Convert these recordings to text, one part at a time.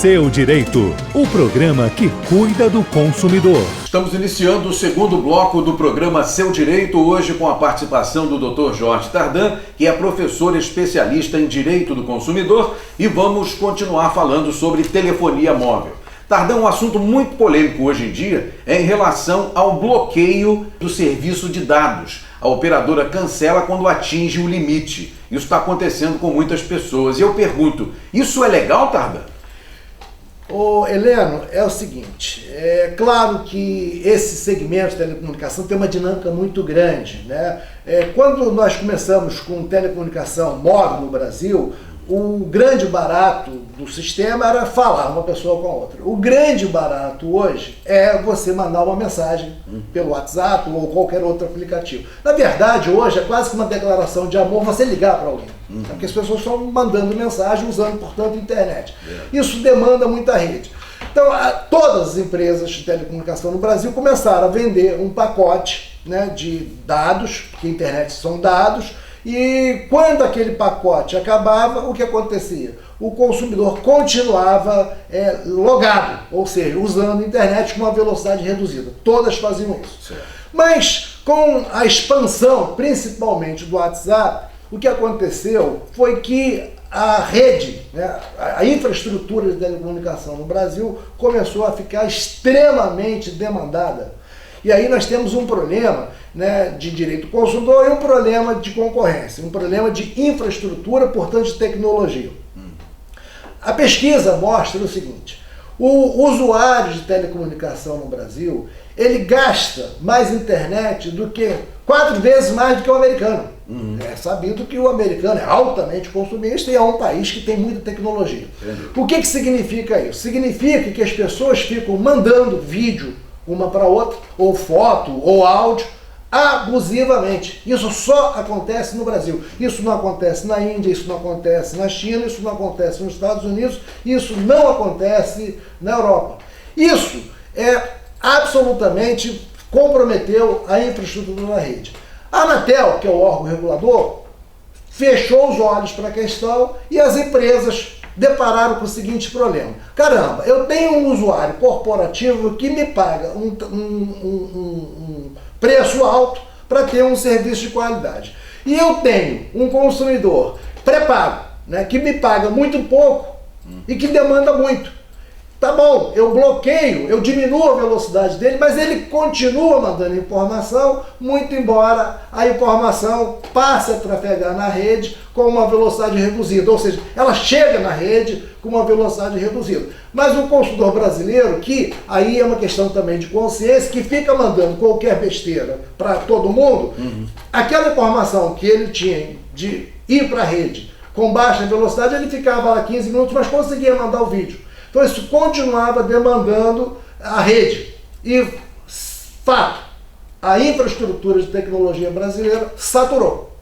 Seu Direito, o programa que cuida do consumidor. Estamos iniciando o segundo bloco do programa Seu Direito, hoje com a participação do Dr. Jorge Tardan, que é professor especialista em Direito do Consumidor, e vamos continuar falando sobre telefonia móvel. Tardan, um assunto muito polêmico hoje em dia é em relação ao bloqueio do serviço de dados. A operadora cancela quando atinge o limite. Isso está acontecendo com muitas pessoas. E eu pergunto, isso é legal, Tardan? Ô, Heleno, é o seguinte, é claro que esse segmento de telecomunicação tem uma dinâmica muito grande, né? Quando nós começamos com telecomunicação móvel no Brasil, o grande barato do sistema era falar uma pessoa com a outra. O grande barato hoje é você mandar uma mensagem pelo WhatsApp ou qualquer outro aplicativo. Na verdade, hoje é quase que uma declaração de amor você ligar para alguém. Porque as pessoas estão mandando mensagem usando, portanto, a internet. Isso demanda muita rede. Então, todas as empresas de telecomunicação no Brasil começaram a vender um pacote, né, de dados, porque a internet são dados, e quando aquele pacote acabava, o que acontecia? O consumidor continuava logado, ou seja, usando a internet com uma velocidade reduzida. Todas faziam isso. Certo. Mas com a expansão, principalmente do WhatsApp, o que aconteceu foi que a rede, né, a infraestrutura de telecomunicação no Brasil começou a ficar extremamente demandada. E aí nós temos um problema, né, de direito do consumidor e um problema de concorrência, um problema de infraestrutura, portanto de tecnologia. A pesquisa mostra o seguinte: o usuário de telecomunicação no Brasil, ele gasta mais internet do que 4 vezes mais do que o americano. É sabido que o americano é altamente consumista e é um país que tem muita tecnologia. O que significa isso? Significa que as pessoas ficam mandando vídeo uma para outra, ou foto, ou áudio, abusivamente. Isso só acontece no Brasil. Isso não acontece na Índia, isso não acontece na China, isso não acontece nos Estados Unidos, isso não acontece na Europa. Isso absolutamente comprometeu a infraestrutura da rede. A Anatel, que é o órgão regulador, fechou os olhos para a questão e as empresas depararam com o seguinte problema: caramba, eu tenho um usuário corporativo que me paga um preço alto para ter um serviço de qualidade. E eu tenho um consumidor pré-pago, né, que me paga muito pouco e que demanda muito. Tá bom, eu bloqueio, eu diminuo a velocidade dele, mas ele continua mandando informação, muito embora a informação passe a trafegar na rede com uma velocidade reduzida, ou seja, ela chega na rede com uma velocidade reduzida. Mas o consumidor brasileiro, que aí é uma questão também de consciência, que fica mandando qualquer besteira para todo mundo, aquela informação que ele tinha de ir para a rede com baixa velocidade, ele ficava lá 15 minutos, mas conseguia mandar o vídeo. Então isso continuava demandando a rede. E, fato, a infraestrutura de tecnologia brasileira saturou.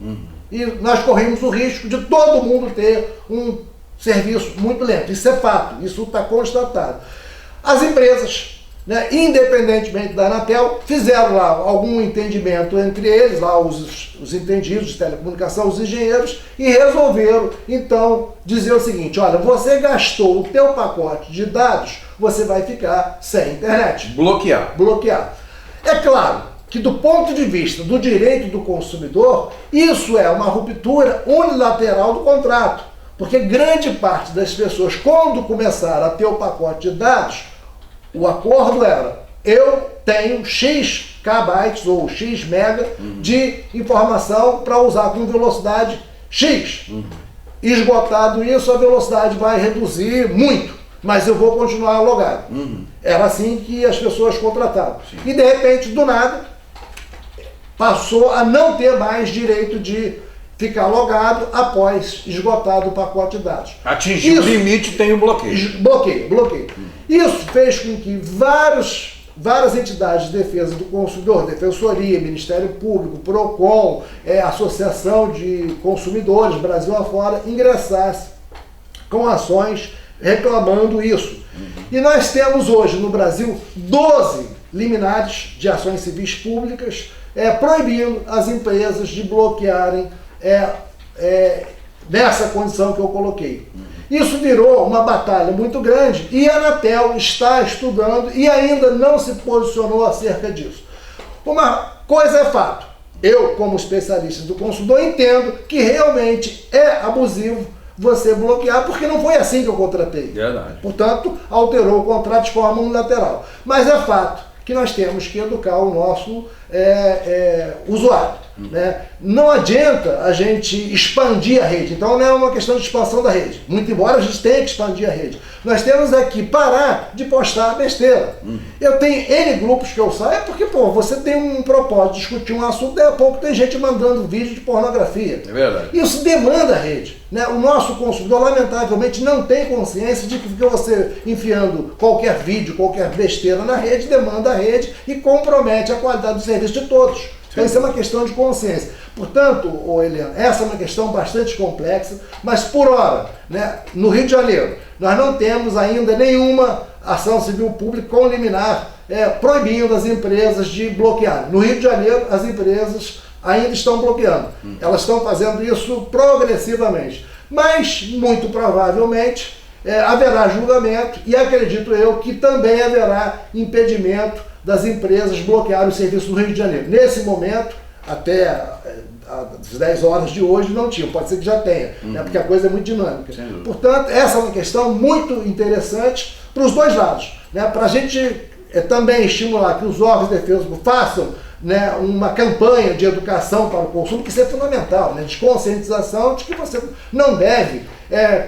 E nós corremos o risco de todo mundo ter um serviço muito lento. Isso é fato, isso está constatado. As empresas, né, independentemente da Anatel, fizeram lá algum entendimento entre eles, lá os entendidos de telecomunicação, os engenheiros, e resolveram então dizer o seguinte: olha, você gastou o teu pacote de dados, você vai ficar sem internet. Bloquear. É claro que do ponto de vista do direito do consumidor, isso é uma ruptura unilateral do contrato, porque grande parte das pessoas, quando começaram a ter o pacote de dados, o acordo era: eu tenho X kbytes ou X mega de informação para usar com velocidade X. Esgotado isso, a velocidade vai reduzir muito, mas eu vou continuar logado. Era assim que as pessoas contratavam. E de repente, do nada, passou a não ter mais direito de ficar logado após esgotado o pacote de dados. Atingiu o limite, tem o bloqueio. Bloqueio. Isso fez com que várias entidades de defesa do consumidor, Defensoria, Ministério Público, PROCON, Associação de Consumidores, Brasil afora, ingressassem com ações reclamando isso. E nós temos hoje no Brasil 12 liminares de ações civis públicas proibindo as empresas de bloquearem nessa condição que eu coloquei. Isso virou uma batalha muito grande e a Anatel está estudando e ainda não se posicionou acerca disso. Uma coisa é fato, eu como especialista do consumidor entendo que realmente é abusivo você bloquear, porque não foi assim que eu contratei. Verdade. Portanto, alterou o contrato de forma unilateral. Mas é fato que nós temos que educar o nosso usuário. Né? Não adianta a gente expandir a rede. Então não é uma questão de expansão da rede. Muito embora a gente tenha que expandir a rede. Nós temos aqui parar de postar besteira. Eu tenho N grupos que eu saio porque, você tem um propósito de discutir um assunto, daí a pouco tem gente mandando vídeo de pornografia. É verdade. Isso demanda a rede. Né? O nosso consumidor, lamentavelmente, não tem consciência de que você enfiando qualquer vídeo, qualquer besteira na rede, demanda a rede e compromete a qualidade do serviço de todos. Então isso é uma questão de consciência. Portanto, Eliana, essa é uma questão bastante complexa, mas por hora, né, no Rio de Janeiro, nós não temos ainda nenhuma ação civil pública com liminar proibindo as empresas de bloquear. No Rio de Janeiro, as empresas ainda estão bloqueando. Elas estão fazendo isso progressivamente. Mas, muito provavelmente, haverá julgamento e acredito eu que também haverá impedimento das empresas bloquearem o serviço no Rio de Janeiro. Nesse momento, até às 10 horas de hoje, não tinha. Pode ser que já tenha, né, porque a coisa é muito dinâmica. Portanto, essa é uma questão muito interessante para os dois lados. Né, para a gente também estimular que os órgãos de defesa façam, né, uma campanha de educação para o consumo, que isso é fundamental, né, de conscientização de que você não deve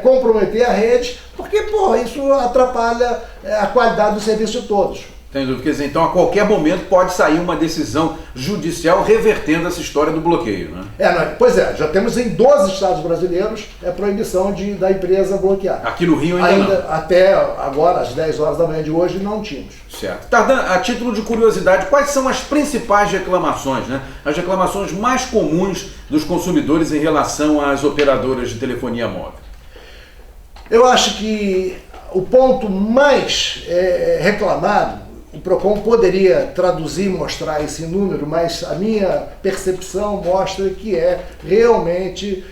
comprometer a rede, porque isso atrapalha a qualidade do serviço de todos. Tem dúvida. Quer dizer, então a qualquer momento pode sair uma decisão judicial revertendo essa história do bloqueio, né? Pois é, já temos em 12 estados brasileiros proibição da empresa bloquear. Aqui no Rio ainda não. Até agora, às 10 horas da manhã de hoje, não tínhamos. Certo. Tardan, a título de curiosidade, quais são as principais reclamações, né? As reclamações mais comuns dos consumidores em relação às operadoras de telefonia móvel? Eu acho que o ponto mais reclamado, o PROCON poderia traduzir e mostrar esse número, mas a minha percepção mostra que realmente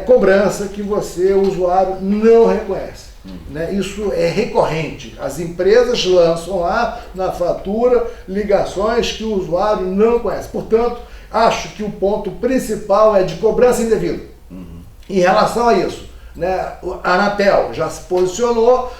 cobrança que você, o usuário, não reconhece. Né? Isso é recorrente. As empresas lançam lá na fatura ligações que o usuário não conhece. Portanto, acho que o ponto principal é de cobrança indevida. Em relação a isso, né, a Anatel já se posicionou,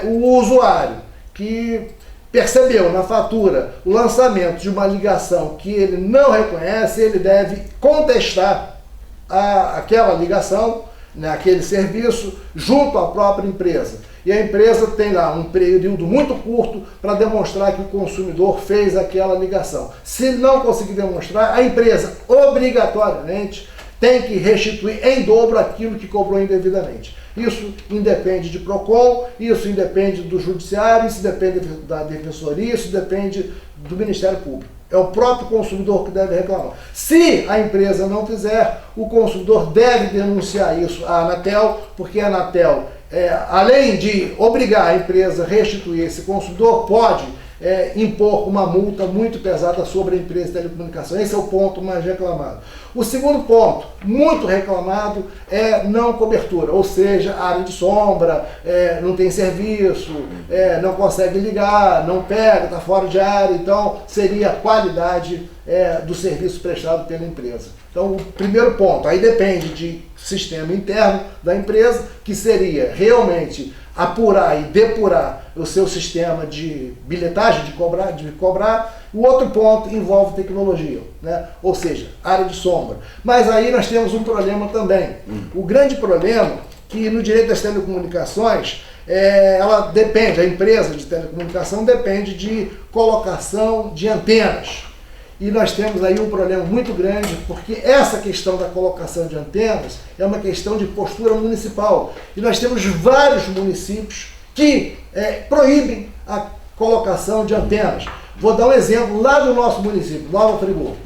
o usuário que percebeu na fatura o lançamento de uma ligação que ele não reconhece, ele deve contestar aquela ligação, né, aquele serviço, junto à própria empresa. E a empresa tem lá um período muito curto para demonstrar que o consumidor fez aquela ligação. Se não conseguir demonstrar, a empresa obrigatoriamente tem que restituir em dobro aquilo que cobrou indevidamente. Isso independe de PROCON, isso independe do Judiciário, isso depende da Defensoria, isso depende do Ministério Público. É o próprio consumidor que deve reclamar. Se a empresa não fizer, o consumidor deve denunciar isso à Anatel, porque a Anatel, além de obrigar a empresa a restituir esse consumidor, pode impor uma multa muito pesada sobre a empresa de telecomunicação. Esse é o ponto mais reclamado. O segundo ponto, muito reclamado, é não cobertura, ou seja, área de sombra, não tem serviço, não consegue ligar, não pega, está fora de área, então seria a qualidade do serviço prestado pela empresa. Então, o primeiro ponto, aí depende de sistema interno da empresa, que seria realmente apurar e depurar o seu sistema de bilhetagem, de cobrar. O outro ponto envolve tecnologia, né? Ou seja, área de sombra. Mas aí nós temos um problema também. O grande problema que no direito das telecomunicações, ela depende, a empresa de telecomunicação depende de colocação de antenas. E nós temos aí um problema muito grande, porque essa questão da colocação de antenas é uma questão de postura municipal. E nós temos vários municípios que proíbem a colocação de antenas. Vou dar um exemplo lá do nosso município, Nova Friburgo.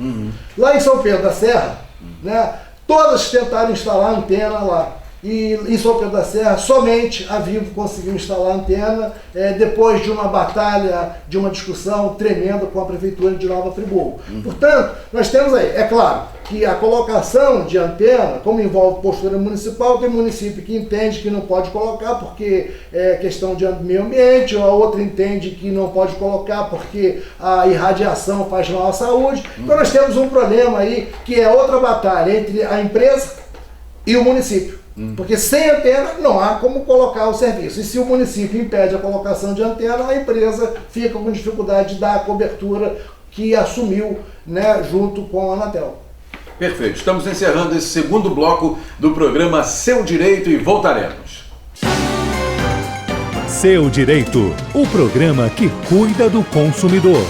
Lá em São Pedro da Serra, né, todas tentaram instalar antena lá. e em São Pedro da Serra somente a Vivo conseguiu instalar a antena depois de uma batalha, de uma discussão tremenda com a Prefeitura de Nova Friburgo. Portanto, nós temos aí, é claro, que a colocação de antena, como envolve postura municipal, tem município que entende que não pode colocar porque é questão de meio ambiente, a outra entende que não pode colocar porque a irradiação faz mal à saúde. Então nós temos um problema aí que é outra batalha entre a empresa e o município. Porque sem antena não há como colocar o serviço. E se o município impede a colocação de antena, a empresa fica com dificuldade de dar a cobertura que assumiu, né, junto com a Anatel. Perfeito. Estamos encerrando esse segundo bloco do programa Seu Direito e voltaremos. Seu Direito, o programa que cuida do consumidor.